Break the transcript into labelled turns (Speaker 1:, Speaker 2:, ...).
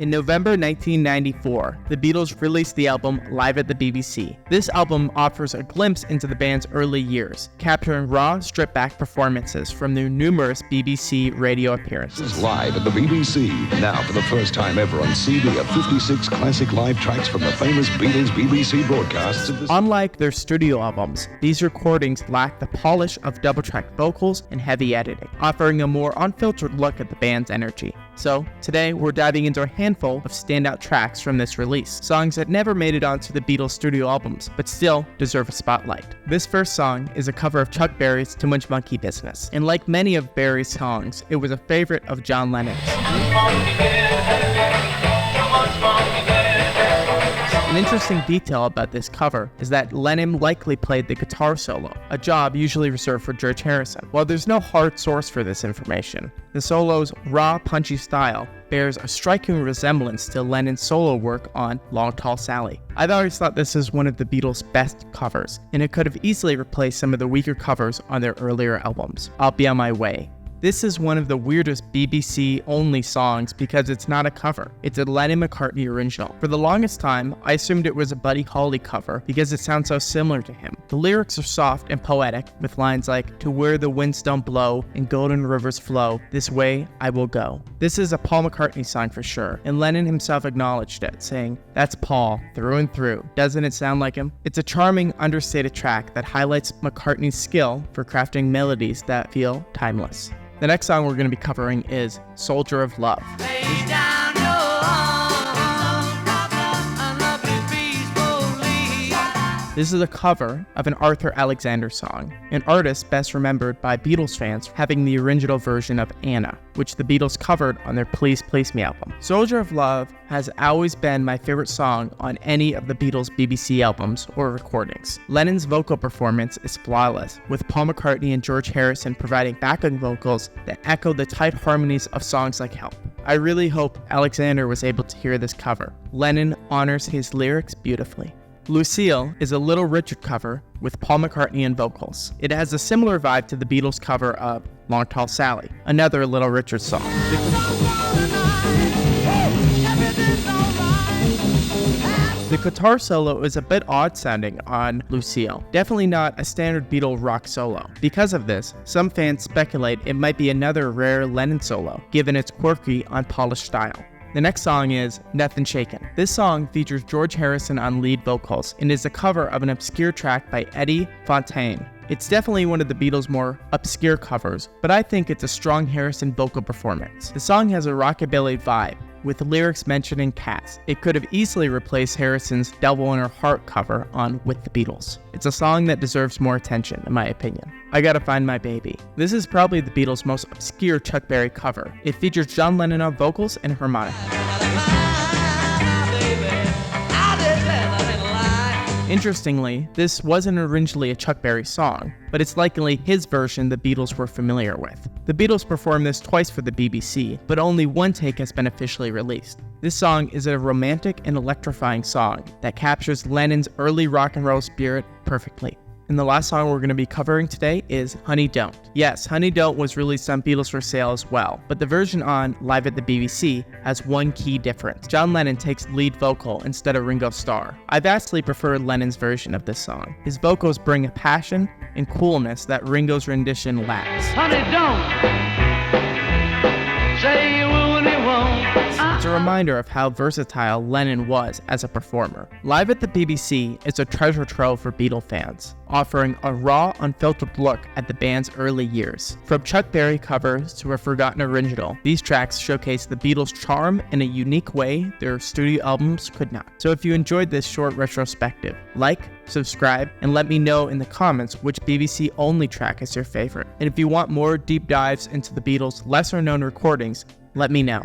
Speaker 1: In November 1994, the Beatles released the album Live at the BBC. This album offers a glimpse into the band's early years, capturing raw, stripped-back performances from their numerous BBC radio appearances.
Speaker 2: Live at the BBC. Now, for the first time ever on CD, of 56 classic live tracks from the famous Beatles BBC broadcasts.
Speaker 1: Unlike their studio albums, these recordings lack the polish of double-track vocals and heavy editing, offering a more unfiltered look at the band's energy. So, today we're diving into a handful of standout tracks from this release, songs that never made it onto the Beatles studio albums, but still deserve a spotlight. This first song is a cover of Chuck Berry's Too Much Monkey Business, and like many of Berry's songs, it was a favorite of John Lennon's. An interesting detail about this cover is that Lennon likely played the guitar solo, a job usually reserved for George Harrison. While there's no hard source for this information, the solo's raw, punchy style bears a striking resemblance to Lennon's solo work on Long Tall Sally. I've always thought this is one of the Beatles' best covers, and it could have easily replaced some of the weaker covers on their earlier albums. I'll Be On My Way. This is one of the weirdest BBC-only songs because it's not a cover. It's a Lennon-McCartney original. For the longest time, I assumed it was a Buddy Holly cover because it sounds so similar to him. The lyrics are soft and poetic, with lines like, "To where the winds don't blow and golden rivers flow, this way I will go." This is a Paul McCartney song for sure, and Lennon himself acknowledged it, saying, "That's Paul, through and through. Doesn't it sound like him?" It's a charming, understated track that highlights McCartney's skill for crafting melodies that feel timeless. The next song we're going to be covering is Soldier of Love. This is a cover of an Arthur Alexander song, an artist best remembered by Beatles fans having the original version of Anna, which the Beatles covered on their Please Place Me album. Soldier of Love has always been my favorite song on any of the Beatles' BBC albums or recordings. Lennon's vocal performance is flawless, with Paul McCartney and George Harrison providing backing vocals that echo the tight harmonies of songs like Help. I really hope Alexander was able to hear this cover. Lennon honors his lyrics beautifully. Lucille is a Little Richard cover with Paul McCartney and vocals. It has a similar vibe to the Beatles' cover of Long Tall Sally, another Little Richard song. The guitar solo is a bit odd sounding on Lucille, definitely not a standard Beatle rock solo. Because of this, some fans speculate it might be another rare Lennon solo, given its quirky, unpolished style. The next song is Nothing Shaken. This song features George Harrison on lead vocals and is a cover of an obscure track by Eddie Fontaine. It's definitely one of the Beatles' more obscure covers, but I think it's a strong Harrison vocal performance. The song has a rockabilly vibe, with lyrics mentioning cats. It could have easily replaced Harrison's Devil in Her Heart cover on With the Beatles. It's a song that deserves more attention, in my opinion. I Gotta Find My Baby. This is probably the Beatles' most obscure Chuck Berry cover. It features John Lennon on vocals and harmonica. Interestingly, this wasn't originally a Chuck Berry song, but it's likely his version the Beatles were familiar with. The Beatles performed this twice for the BBC, but only one take has been officially released. This song is a romantic and electrifying song that captures Lennon's early rock and roll spirit perfectly. And the last song we're going to be covering today is Honey Don't. Yes, Honey Don't was released on Beatles for Sale as well, but the version on Live at the BBC has one key difference. John Lennon takes lead vocal instead of Ringo Starr. I vastly prefer Lennon's version of this song. His vocals bring a passion and coolness that Ringo's rendition lacks.
Speaker 3: Honey, don't say you will when you won't.
Speaker 1: It's a reminder of how versatile Lennon was as a performer. Live at the BBC is a treasure trove for Beatle fans, offering a raw, unfiltered look at the band's early years. From Chuck Berry covers to a forgotten original, these tracks showcase the Beatles' charm in a unique way their studio albums could not. So if you enjoyed this short retrospective, like, subscribe, and let me know in the comments which BBC-only track is your favorite. And if you want more deep dives into the Beatles' lesser-known recordings, let me know.